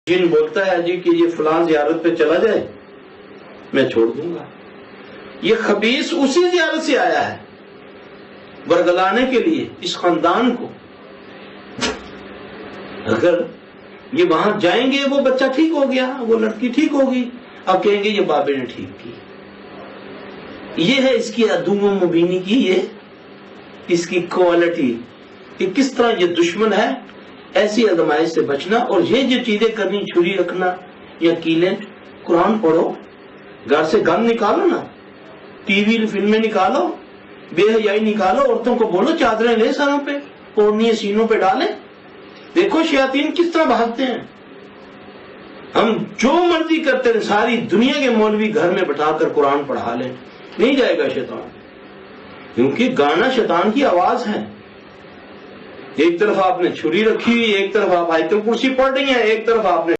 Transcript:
جن بولتا ہے جی کہ یہ فلاں زیارت پہ چلا جائے میں چھوڑ دوں گا، یہ خبیث اسی زیارت سے آیا ہے برگلانے کے لیے اس خاندان کو۔ اگر یہ وہاں جائیں گے وہ بچہ ٹھیک ہو گیا، وہ لڑکی ٹھیک ہوگی، اب کہیں گے یہ بابے نے ٹھیک کی۔ یہ ہے اس کی عدو مبینی کی، یہ اس کی کوالٹی کہ کس طرح یہ دشمن ہے۔ ایسی آزمائش سے بچنا، اور یہ جو چیزیں کرنی، چھری رکھنا یا کیلیں، قرآن پڑھو، گھر سے گن نکالو نا، ٹی وی فلمیں نکالو، بے حیائی نکالو، عورتوں کو بولو چادریں لے سروں پہ، اوڑھنی سینوں پہ ڈالیں، دیکھو شیاطین کس طرح بھاگتے ہیں۔ ہم جو مرضی کرتے ہیں، ساری دنیا کے مولوی گھر میں بٹھا کر قرآن پڑھا لیں، نہیں جائے گا شیطان، کیونکہ گانا شیطان کی آواز ہے۔ ایک طرف آپ نے چھری رکھی ہوئی، ایک طرف آپ آیت الکرسی پڑھ رہی ہیں، ایک طرف آپ نے